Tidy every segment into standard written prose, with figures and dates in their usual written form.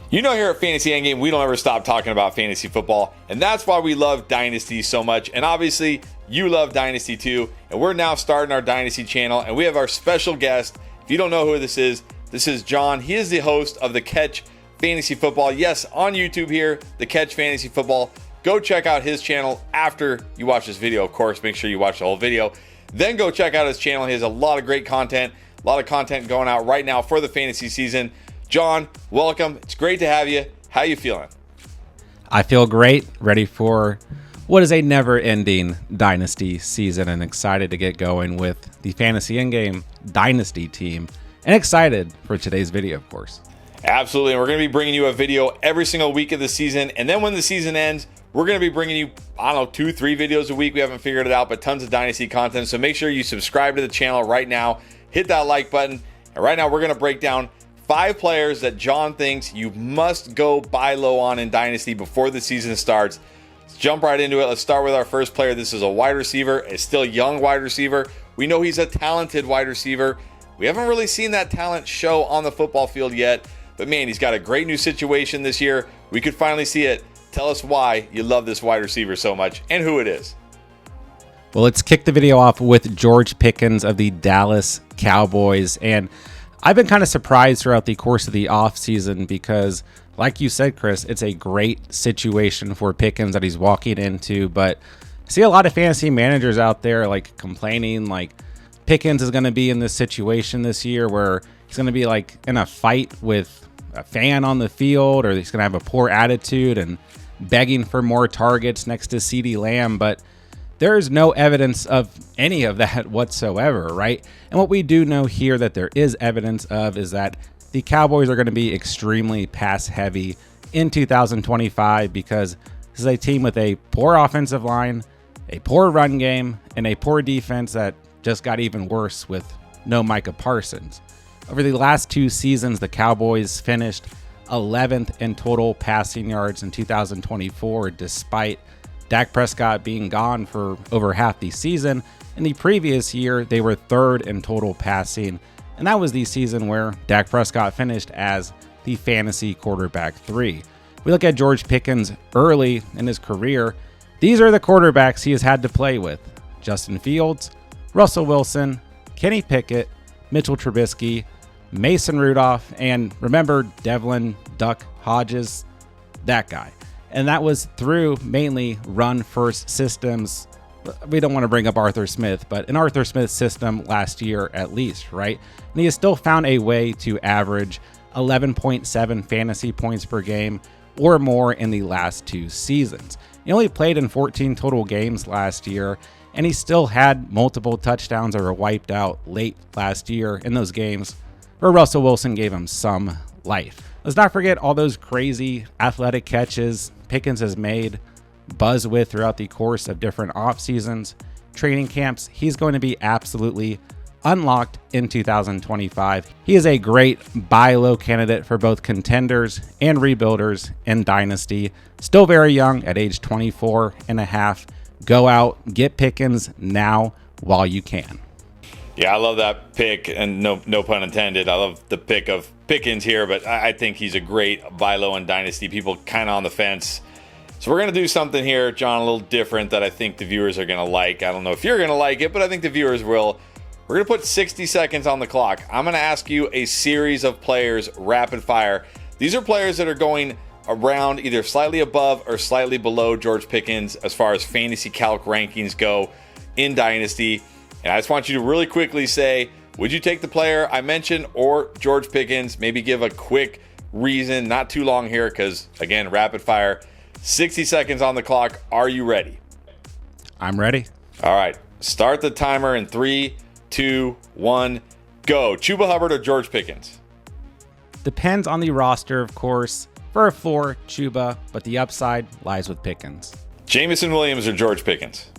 You know, here at Fantasy Endgame, we don't ever stop talking about fantasy football, and that's why we love Dynasty so much. And obviously, you love Dynasty too. And we're now starting our Dynasty channel, and we have our special guest. If you don't know who this is John. He is the host of The Catch Fantasy Football. Yes, on YouTube here, The Catch Fantasy Football. Go check out his channel after you watch this video, of course. Make sure you watch the whole video. Then go check out his channel. He has a lot of great content, a lot of content going out right now for the fantasy season. John, welcome. It's great to have you. How you feeling? I feel great, ready for what is a never-ending Dynasty season, and excited to get going with the Fantasy Endgame Dynasty team, and excited for today's video, of course. Absolutely, and we're going to be bringing you a video every single week of the season, and then when the season ends, we're going to be bringing you, 2-3 videos a week. We haven't figured it out, but tons of Dynasty content, so make sure you subscribe to the channel right now. Hit that like button, and right now we're going to break down 5 players that John thinks you must go buy low on in Dynasty before the season starts. Let's jump right into it. Let's start with our first player. This is a wide receiver, a still young wide receiver. We know he's a talented wide receiver. We haven't really seen that talent show on the football field yet, but man, he's got a great new situation this year. We could finally see it. Tell us why you love this wide receiver so much and who it is. Well, let's kick the video off with George Pickens of the Dallas Cowboys. And I've been kind of surprised throughout the course of the offseason because, like you said, Chris, it's a great situation for Pickens that he's walking into. But I see a lot of fantasy managers out there like complaining like Pickens is going to be in this situation this year where he's going to be like in a fight with a fan on the field, or he's going to have a poor attitude and begging for more targets next to CeeDee Lamb. But there's no evidence of any of that whatsoever, right? And what we do know here that there is evidence of is that the Cowboys are going to be extremely pass heavy in 2025 because this is a team with a poor offensive line, a poor run game, and a poor defense that just got even worse with no Micah Parsons. Over the last 2 seasons, the Cowboys finished 11th in total passing yards in 2024, despite Dak Prescott being gone for over half the season. In the previous year, they were 3rd in total passing, and that was the season where Dak Prescott finished as the fantasy quarterback 3. We look at George Pickens early in his career. These are the quarterbacks he has had to play with: Justin Fields, Russell Wilson, Kenny Pickett, Mitchell Trubisky, Mason Rudolph, and remember Devlin Duck Hodges, that guy. And that was through mainly run-first systems. We don't want to bring up Arthur Smith, but an Arthur Smith system last year at least, right? And he has still found a way to average 11.7 fantasy points per game or more in the last 2 seasons. He only played in 14 total games last year, and he still had multiple touchdowns that were wiped out late last year in those games where Russell Wilson gave him some life. Let's not forget all those crazy athletic catches Pickens has made buzz with throughout the course of different off seasons, training camps. He's going to be absolutely unlocked in 2025. He is a great buy low candidate for both contenders and rebuilders in Dynasty. Still very young at age 24 and a half. Go out, get Pickens now while you can. Yeah, I love that pick, and no pun intended. I love the pick of Pickens here, but I think he's a great buy low in Dynasty. People kind of on the fence. So we're going to do something here, John, a little different that I think the viewers are going to like. I don't know if you're going to like it, but I think the viewers will. We're going to put 60 seconds on the clock. I'm going to ask you a series of players, rapid fire. These are players that are going around either slightly above or slightly below George Pickens as far as fantasy calc rankings go in Dynasty. And I just want you to really quickly say, would you take the player I mentioned or George Pickens? Maybe give a quick reason, not too long here because, again, rapid fire. 60 seconds on the clock. Are you ready? I'm ready. All right. Start the timer in 3, 2, 1, go. Chuba Hubbard or George Pickens? Depends on the roster, of course. For a floor, Chuba, but the upside lies with Pickens. Jameson Williams or George Pickens?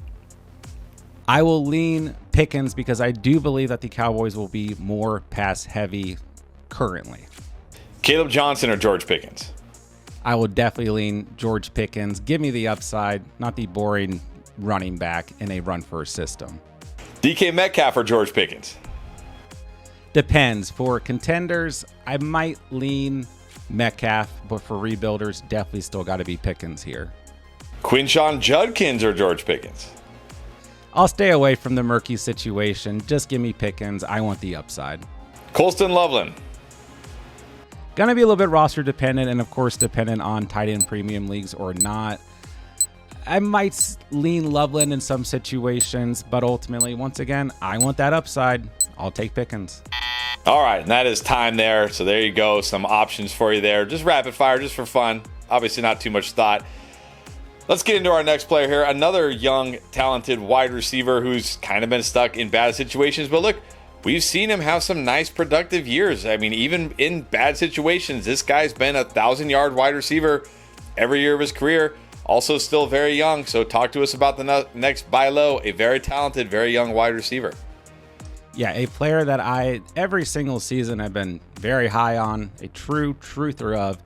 I will lean Pickens because I do believe that the Cowboys will be more pass heavy currently. Caleb Johnson or George Pickens? I will definitely lean George Pickens. Give me the upside, not the boring running back in a run-first system. DK Metcalf or George Pickens? Depends. For contenders, I might lean Metcalf, but for rebuilders, definitely still got to be Pickens here. Quinshawn Judkins or George Pickens? I'll stay away from the murky situation. Just give me Pickens. I want the upside. Colston Loveland. Gonna be a little bit roster dependent, and of course dependent on tight end premium leagues or not. I might lean Loveland in some situations, but ultimately, once again, I want that upside. I'll take Pickens. All right, and that is time there. So there you go. Some options for you there. Just rapid fire, just for fun. Obviously not too much thought. Let's get into our next player here. Another young, talented wide receiver who's kind of been stuck in bad situations. But look, we've seen him have some nice, productive years. I mean, even in bad situations, this guy's been a 1,000-yard wide receiver every year of his career. Also still very young. So talk to us about the next buy low, a very talented, very young wide receiver. Yeah, a player that I, every single season, have been very high on, a true truther of,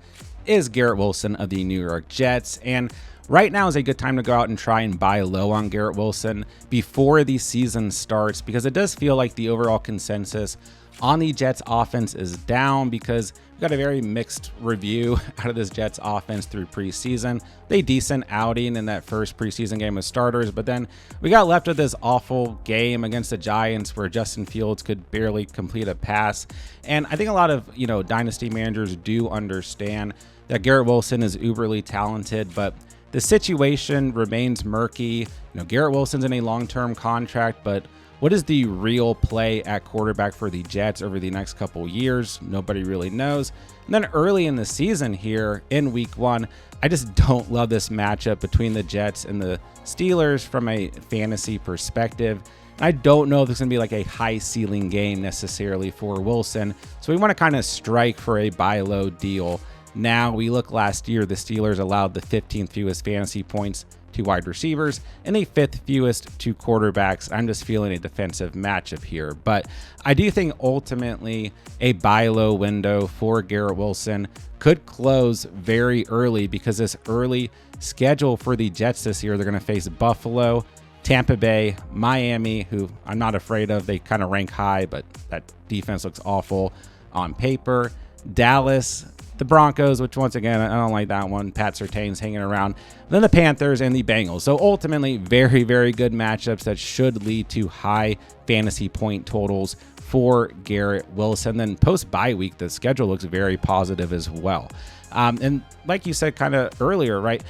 is Garrett Wilson of the New York Jets. And right now is a good time to go out and try and buy low on Garrett Wilson before the season starts, because it does feel like the overall consensus on the Jets offense is down, because we got a very mixed review out of this Jets offense through preseason. They decent outing in that first preseason game of starters, but then we got left with this awful game against the Giants where Justin Fields could barely complete a pass. And I think a lot of, dynasty managers do understand that Garrett Wilson is uberly talented, but the situation remains murky. Garrett Wilson's in a long-term contract, but what is the real play at quarterback for the Jets over the next couple years? Nobody really knows. And then early in the season here in week 1, I just don't love this matchup between the Jets and the Steelers from a fantasy perspective. And I don't know if it's going to be like a high ceiling game necessarily for Wilson. So we want to kind of strike for a buy low deal. Now, we look last year, the Steelers allowed the 15th fewest fantasy points to wide receivers and the 5th fewest to quarterbacks. I'm just feeling a defensive matchup here, but I do think ultimately a buy low window for Garrett Wilson could close very early, because this early schedule for the Jets this year, they're going to face Buffalo, Tampa Bay, Miami, who I'm not afraid of. They kind of rank high, but that defense looks awful on paper. Dallas, the Broncos, which once again, I don't like that one. Pat Surtain's hanging around. Then the Panthers and the Bengals. So ultimately, very, very good matchups that should lead to high fantasy point totals for Garrett Wilson. Then post-bye week, the schedule looks very positive as well. And like you said kind of earlier, right?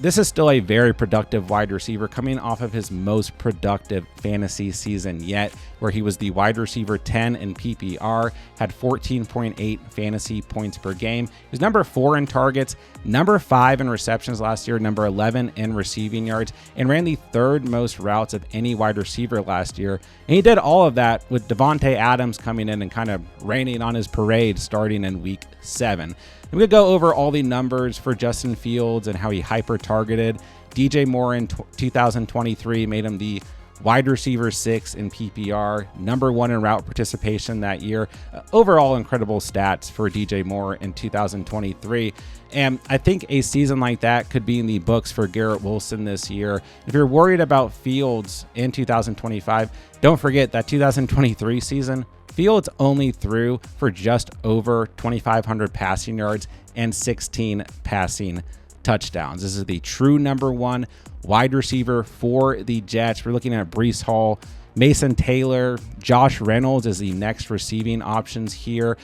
This is still a very productive wide receiver coming off of his most productive fantasy season yet, where he was the wide receiver 10 in PPR, had 14.8 fantasy points per game. He was number 4 in targets, number 5 in receptions last year, number 11 in receiving yards, and ran the 3rd most routes of any wide receiver last year. And he did all of that with Devontae Adams coming in and kind of raining on his parade starting in week 7. I'm going to go over all the numbers for Justin Fields and how he hyper-targeted. DJ Moore in 2023 made him the wide receiver 6 in PPR, number 1 in route participation that year. Overall, incredible stats for DJ Moore in 2023. And I think a season like that could be in the books for Garrett Wilson this year. If you're worried about Fields in 2025, don't forget that 2023 season, Fields only threw for just over 2,500 passing yards and 16 passing touchdowns. This is the true number 1 wide receiver for the Jets. We're looking at Breece Hall, Mason Taylor, Josh Reynolds as the next receiving options here.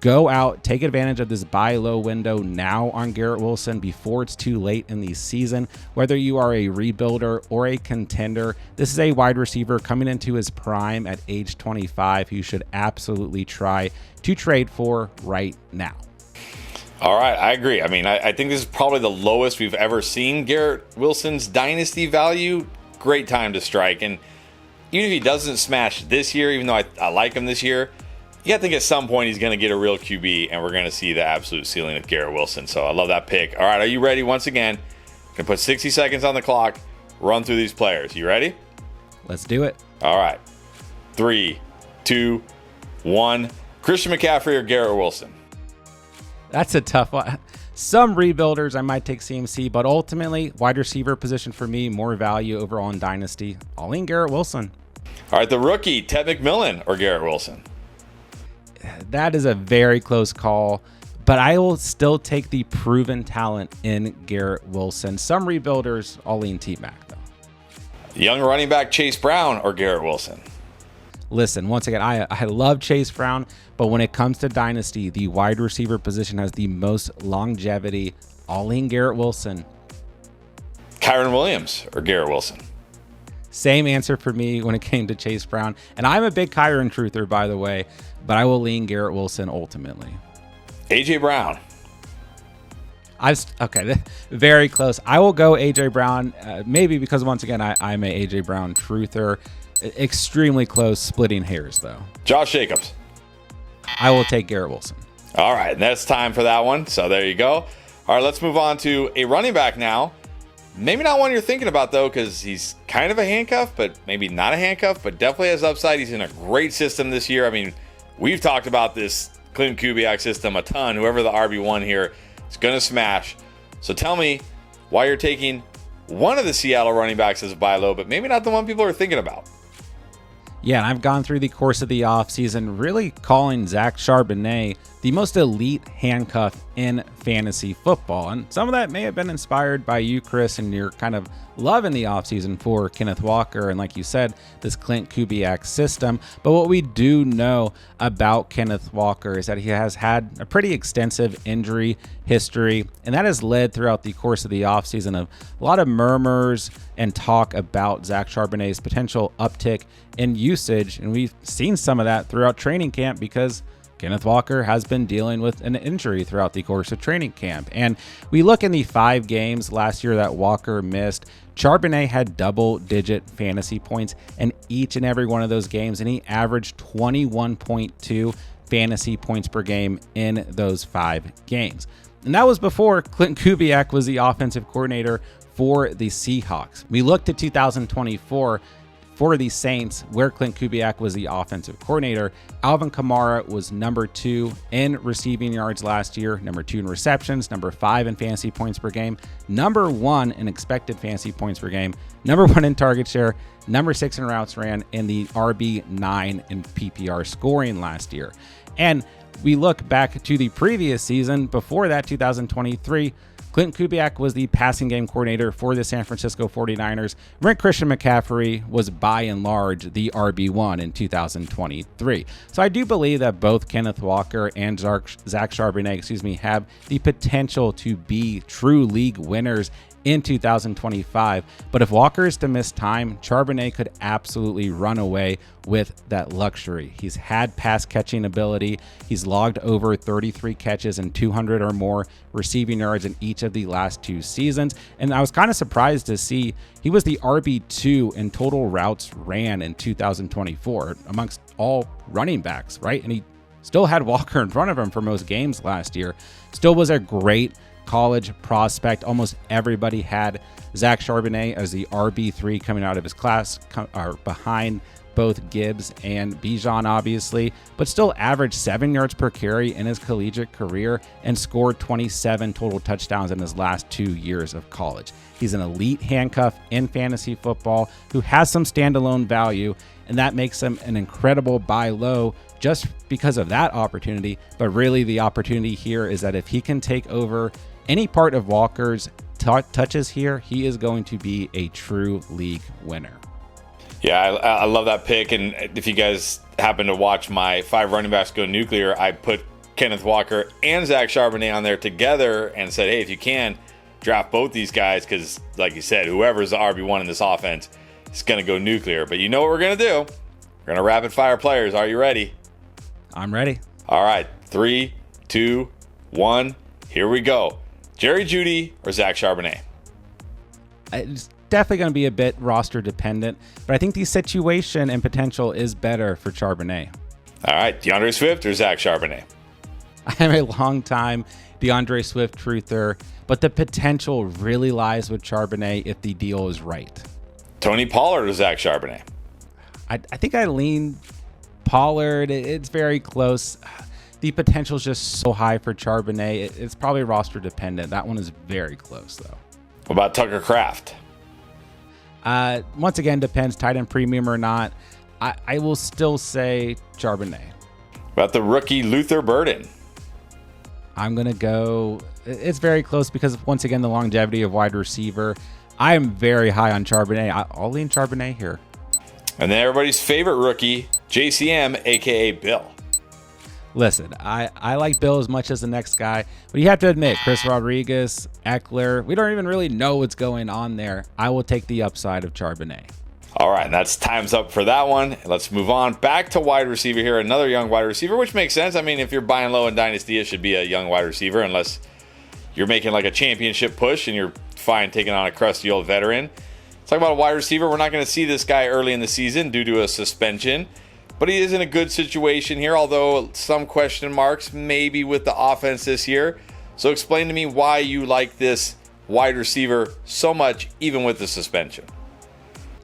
Go out, take advantage of this buy low window now on Garrett Wilson before it's too late in the season. Whether you are a rebuilder or a contender, this is a wide receiver coming into his prime at age 25 who you should absolutely try to trade for right now. All right, I agree. I mean, I think this is probably the lowest we've ever seen Garrett Wilson's dynasty value. Great time to strike. And even if he doesn't smash this year, even though I like him this year, you got to think at some point he's going to get a real QB, and we're going to see the absolute ceiling of Garrett Wilson. So I love that pick. All right, are you ready? Once again, going to put 60 seconds on the clock, run through these players. You ready? Let's do it. All right. 3, 2, 1. Christian McCaffrey or Garrett Wilson? That's a tough one. Some rebuilders, I might take CMC, but ultimately, wide receiver position for me, more value overall in Dynasty. I'll lean Garrett Wilson. All right, the rookie, Ted McMillan or Garrett Wilson? That is a very close call. but I will still take the proven talent in Garrett Wilson. Some rebuilders, I'll lean T-Mac, though. Young running back Chase Brown or Garrett Wilson? Listen, once again, I love Chase Brown, but when it comes to Dynasty, the wide receiver position has the most longevity. I'll lean Garrett Wilson. Kyron Williams or Garrett Wilson? Same answer for me when it came to Chase Brown. And I'm a big Kyron truther, by the way, but I will lean Garrett Wilson ultimately. A.J. Brown? Okay, very close. I will go A.J. Brown, maybe because, once again, I'm a A.J. Brown truther. Extremely close, splitting hairs, though. Josh Jacobs? I will take Garrett Wilson. All right, that's time for that one. So there you go. All right, let's move on to a running back now. Maybe not one you're thinking about, though, because he's kind of a handcuff, but maybe not a handcuff, but definitely has upside. He's in a great system this year. I mean, we've talked about this Clint Kubiak system a ton. Whoever the RB1 here is going to smash. So tell me why you're taking one of the Seattle running backs as a buy low, but maybe not the one people are thinking about. Yeah, and I've gone through the course of the offseason really calling Zach Charbonnet the most elite handcuff in fantasy football. And some of that may have been inspired by you, Chris, and your kind of love in the offseason for Kenneth Walker and, like you said, this Clint Kubiak system. But what we do know about Kenneth Walker is that he has had a pretty extensive injury history, and that has led throughout the course of the offseason of a lot of murmurs and talk about Zach Charbonnet's potential uptick in usage. And we've seen some of that throughout training camp because Kenneth Walker has been dealing with an injury throughout the course of training camp. And we look in the 5 games last year that Walker missed. Charbonnet had double-digit fantasy points in each and every one of those games, and he averaged 21.2 fantasy points per game in those 5 games. And that was before Clint Kubiak was the offensive coordinator for the Seahawks. We looked at 2024 for the Saints, where Clint Kubiak was the offensive coordinator. Alvin Kamara was number 2 in receiving yards last year, number 2 in receptions, number 5 in fantasy points per game, number 1 in expected fantasy points per game, number 1 in target share, number 6 in routes ran, and the RB9 in PPR scoring last year. And we look back to the previous season, before that, 2023, Clint Kubiak was the passing game coordinator for the San Francisco 49ers. Christian McCaffrey was by and large the RB1 in 2023. So I do believe that both Kenneth Walker and Zach Charbonnet, have the potential to be true league winners in 2025. But if Walker is to miss time, Charbonnet could absolutely run away with that luxury. He's had pass catching ability. He's logged over 33 catches and 200 or more receiving yards in each of the last 2 seasons. And I was kind of surprised to see he was the RB2 in total routes ran in 2024 amongst all running backs, right? And he still had Walker in front of him for most games last year. Still was a great college prospect. Almost everybody had Zach Charbonnet as the RB3 coming out of his class, behind both Gibbs and Bijan, obviously, but still averaged 7 yards per carry in his collegiate career and scored 27 total touchdowns in his last 2 years of college. He's an elite handcuff in fantasy football who has some standalone value, and that makes him an incredible buy low just because of that opportunity. But really, the opportunity here is that if he can take over any part of Walker's touches here, he is going to be a true league winner. Yeah, I love that pick. And if you guys happen to watch my 5 running backs go nuclear, I put Kenneth Walker and Zach Charbonnet on there together and said, hey, if you can, draft both these guys because, like you said, whoever's the RB1 in this offense is going to go nuclear. But you know what we're going to do? We're going to rapid fire players. Are you ready? I'm ready. All right. 3, 2, 1. Here we go. Jerry Jeudy or Zach Charbonnet? It's definitely going to be a bit roster dependent, but I think the situation and potential is better for Charbonnet. All right. DeAndre Swift or Zach Charbonnet? I am a long-time DeAndre Swift truther, but the potential really lies with Charbonnet if the deal is right. Tony Pollard or Zach Charbonnet? I think I lean Pollard. It's very close. The potential is just so high for Charbonnet. It's probably roster dependent. That one is very close, though. What about Tucker Kraft? Once again, depends tight end premium or not. I will still say Charbonnet. About the rookie Luther Burden? I'm going to go. It's very close because, once again, the longevity of wide receiver. I am very high on Charbonnet. I'll lean Charbonnet here. And then everybody's favorite rookie, JCM, a.k.a. Bill. Listen, I like Bill as much as the next guy, but you have to admit, Chris Rodriguez, Eckler, we don't even really know what's going on there. I will take the upside of Charbonnet. All right, that's time's up for that one. Let's move on back to wide receiver here. Another young wide receiver, which makes sense. I mean, if you're buying low in Dynasty, it should be a young wide receiver unless you're making like a championship push and you're fine taking on a crusty old veteran. Let's talk about a wide receiver. We're not going to see this guy early in the season due to a suspension, but he is in a good situation here, although some question marks maybe with the offense this year. So explain to me why you like this wide receiver so much, even with the suspension.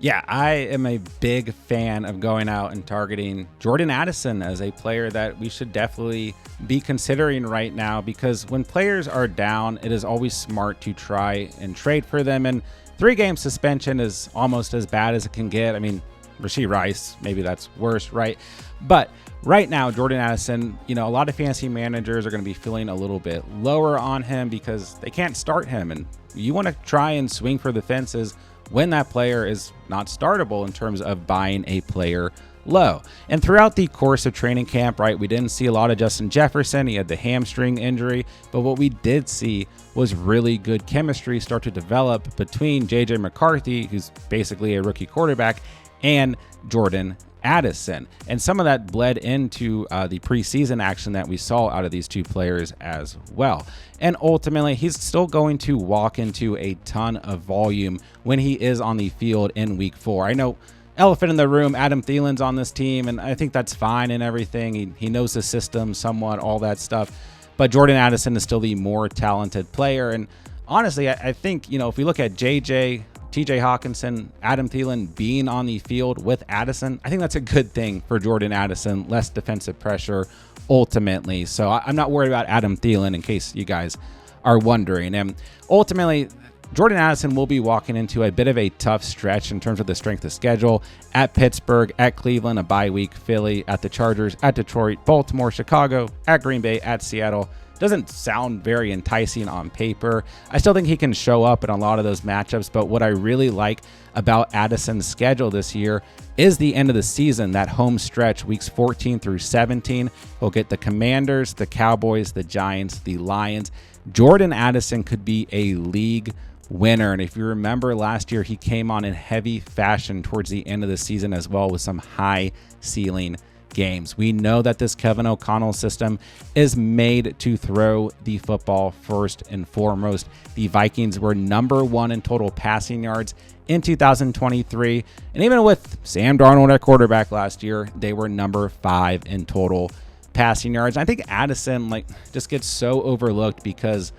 Yeah, I am a big fan of going out and targeting Jordan Addison as a player that we should definitely be considering right now, because when players are down, it is always smart to try and trade for them. And 3-game suspension is almost as bad as it can get. I mean, Rashee Rice, maybe that's worse, right? But right now, Jordan Addison, a lot of fantasy managers are going to be feeling a little bit lower on him because they can't start him. And you want to try and swing for the fences when that player is not startable in terms of buying a player low. And throughout the course of training camp, right, we didn't see a lot of Justin Jefferson. He had the hamstring injury, but what we did see was really good chemistry start to develop between JJ McCarthy, who's basically a rookie quarterback, and Jordan Addison. And some of that bled into the preseason action that we saw out of these two players as well. And ultimately, he's still going to walk into a ton of volume when he is on the field in week 4. I know, elephant in the room, Adam Thielen's on this team, and I think that's fine and everything. He knows the system somewhat, all that stuff. But Jordan Addison is still the more talented player. And honestly, I think, if we look at JJ, TJ Hawkinson, Adam Thielen being on the field with Addison, I think that's a good thing for Jordan Addison, less defensive pressure ultimately. So I'm not worried about Adam Thielen, in case you guys are wondering. And ultimately, Jordan Addison will be walking into a bit of a tough stretch in terms of the strength of schedule at Pittsburgh, at Cleveland, a bye week, Philly, at the Chargers, at Detroit, Baltimore, Chicago, at Green Bay, at Seattle. Doesn't sound very enticing on paper. I still think he can show up in a lot of those matchups, but what I really like about Addison's schedule this year is the end of the season, that home stretch, weeks 14 through 17. He'll get the Commanders, the Cowboys, the Giants, the Lions. Jordan Addison could be a league winner, and if you remember last year, he came on in heavy fashion towards the end of the season as well with some high ceiling games. We know that this Kevin O'Connell system is made to throw the football first and foremost. The Vikings were number 1 in total passing yards in 2023, and even with Sam Darnold at quarterback last year, they were number 5 in total passing yards. I think Addison just gets so overlooked because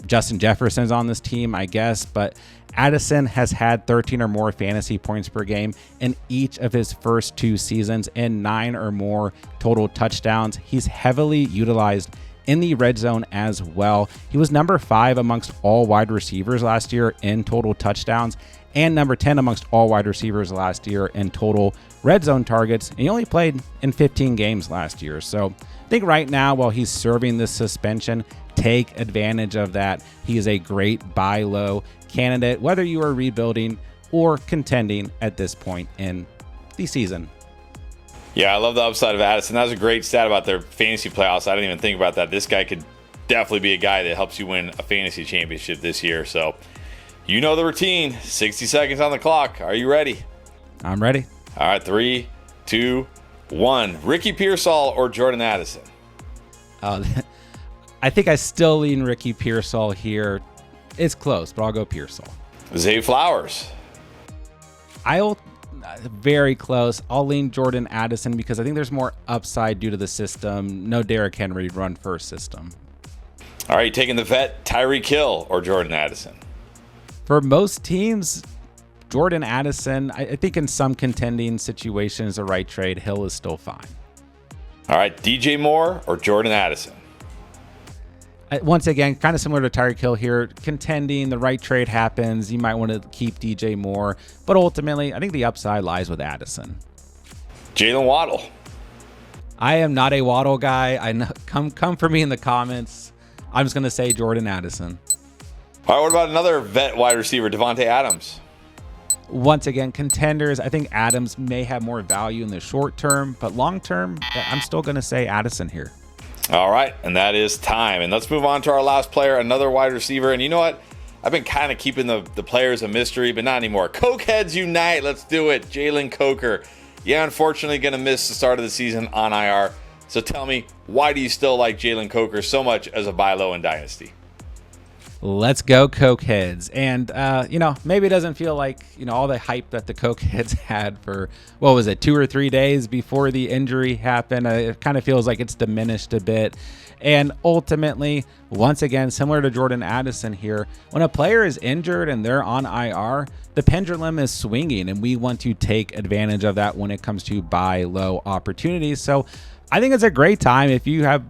Justin Jefferson's on this team, I guess, but Addison has had 13 or more fantasy points per game in each of his first 2 seasons and 9 or more total touchdowns. He's heavily utilized in the red zone as well. He was number 5 amongst all wide receivers last year in total touchdowns and number 10 amongst all wide receivers last year in total red zone targets. And he only played in 15 games last year. So I think right now, while he's serving this suspension, take advantage of that. He is a great buy low candidate, whether you are rebuilding or contending at this point in the season. Yeah, I love the upside of Addison. That was a great stat about their fantasy playoffs. I didn't even think about that. This guy could definitely be a guy that helps you win a fantasy championship this year. So you know the routine. 60 seconds on the clock. Are you ready? I'm ready. All right, 3, 2, 1. Ricky Pearsall or Jordan Addison? I think I still lean Ricky Pearsall here. It's close, but I'll go Pearsall. Zay Flowers. I'll very close. I'll lean Jordan Addison because I think there's more upside due to the system. No Derrick Henry run first system. All right, taking the vet, Tyreek Hill or Jordan Addison? For most teams, Jordan Addison, I think in some contending situations, the right trade, Hill is still fine. All right, DJ Moore or Jordan Addison? Once again, kind of similar to Tyreek Hill here, contending, the right trade happens. You might want to keep DJ Moore, but ultimately, I think the upside lies with Addison. Jalen Waddle. I am not a Waddle guy. I know, come for me in the comments. I'm just going to say Jordan Addison. All right, what about another vet wide receiver, Devontae Adams? Once again, contenders. I think Adams may have more value in the short term, but long term, I'm still going to say Addison here. All right, and that is time. And let's move on to our last player, another wide receiver. And you know what? I've been kind of keeping the players a mystery, but not anymore. Cokeheads unite. Let's do it. Jalen Coker. Yeah, unfortunately going to miss the start of the season on IR. So tell me, why do you still like Jalen Coker so much as a buy low in Dynasty? Let's go Cokeheads. And, maybe it doesn't feel like, all the hype that the Cokeheads had for, 2 or 3 days before the injury happened. It kind of feels like it's diminished a bit. And ultimately, once again, similar to Jordan Addison here, when a player is injured and they're on IR, the pendulum is swinging, and we want to take advantage of that when it comes to buy low opportunities. So I think it's a great time if you have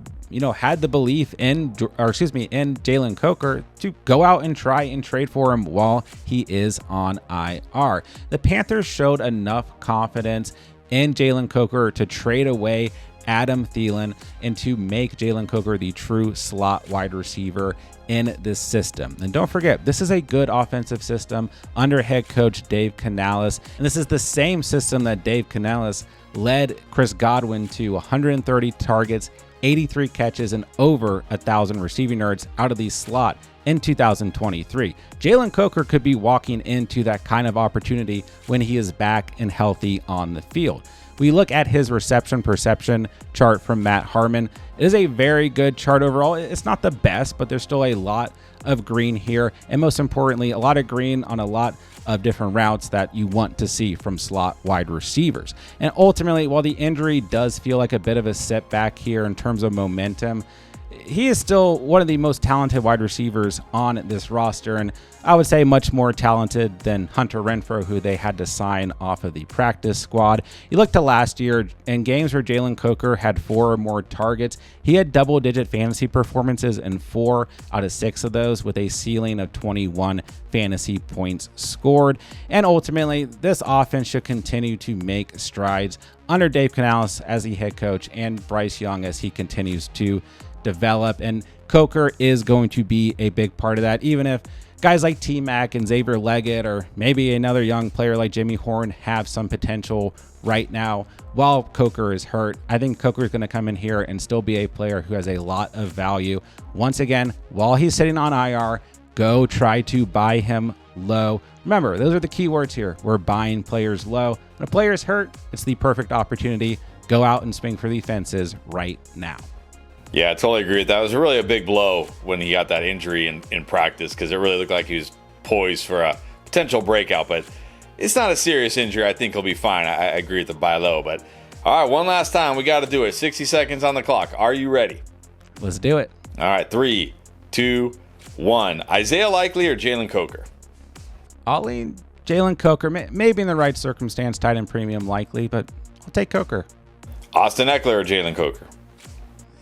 had the belief in Jalen Coker to go out and try and trade for him while he is on IR. The Panthers showed enough confidence in Jalen Coker to trade away Adam Thielen and to make Jalen Coker the true slot wide receiver in this system. And don't forget, this is a good offensive system under head coach Dave Canales. And this is the same system that Dave Canales led Chris Godwin to 130 targets, 83 catches, and over 1,000 receiving yards out of the slot in 2023. Jalen Coker could be walking into that kind of opportunity when he is back and healthy on the field. We look at his reception perception chart from Matt Harmon. It is a very good chart overall. It's not the best, but there's still a lot of green here. And most importantly, a lot of green on a lot of different routes that you want to see from slot wide receivers. And ultimately, while the injury does feel like a bit of a setback here in terms of momentum, he is still one of the most talented wide receivers on this roster, and I would say much more talented than Hunter Renfrow, who they had to sign off of the practice squad. You look to last year, in games where Jalen Coker had 4 or more targets, he had double-digit fantasy performances in 4 out of 6 of those, with a ceiling of 21 fantasy points scored. And ultimately, this offense should continue to make strides under Dave Canales as the head coach and Bryce Young as he continues to develop, and Coker is going to be a big part of that, even if guys like T-Mac and Xavier Leggett or maybe another young player like Jimmy Horn have some potential right now while Coker is hurt. I think Coker is going to come in here and still be a player who has a lot of value. Once again, while he's sitting on IR, go try to buy him low. Remember, those are the key words here. We're buying players low. When a player is hurt, it's the perfect opportunity. Go out and swing for the fences right now. Yeah, I totally agree with that. It was really a big blow when he got that injury in practice, because it really looked like he was poised for a potential breakout. But it's not a serious injury. I think he'll be fine. I agree with the buy low. But all right, one last time. We got to do it. 60 seconds on the clock. Are you ready? Let's do it. All right, 3, 2, 1. Isaiah Likely or Jalen Coker? I'll lean Jalen Coker. Maybe in the right circumstance, tight end premium likely, but I'll take Coker. Austin Eckler or Jalen Coker?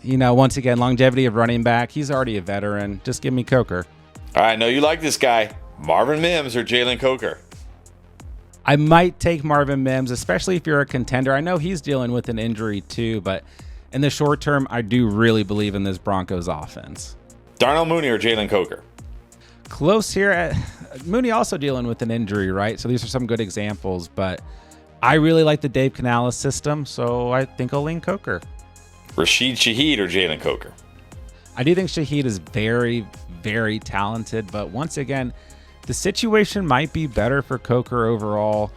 Once again, longevity of running back. He's already a veteran. Just give me Coker. All right, I know you like this guy. Marvin Mims or Jalen Coker? I might take Marvin Mims, especially if you're a contender. I know he's dealing with an injury too, but in the short term, I do really believe in this Broncos offense. Darnell Mooney or Jalen Coker? Close here. Mooney also dealing with an injury, right? So these are some good examples, but I really like the Dave Canales system, so I think I'll lean Coker. Rashid Shaheed or Jalen Coker? I do think Shaheed is very, very talented, but once again, the situation might be better for Coker overall.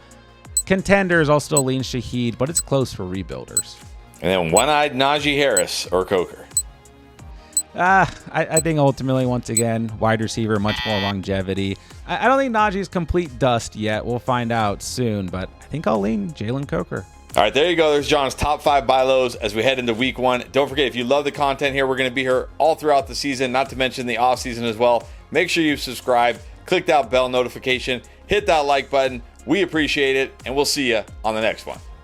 Contenders, I'll still lean Shaheed, but it's close for rebuilders. And then one-eyed Najee Harris or Coker? I think ultimately, once again, wide receiver, much more longevity. I don't think Najee's complete dust yet. We'll find out soon, but I think I'll lean Jalen Coker. All right, there you go. There's John's top 5 buy lows as we head into week 1. Don't forget, if you love the content here, we're going to be here all throughout the season, not to mention the off season as well. Make sure you subscribe, click that bell notification, hit that like button. We appreciate it, and we'll see you on the next one.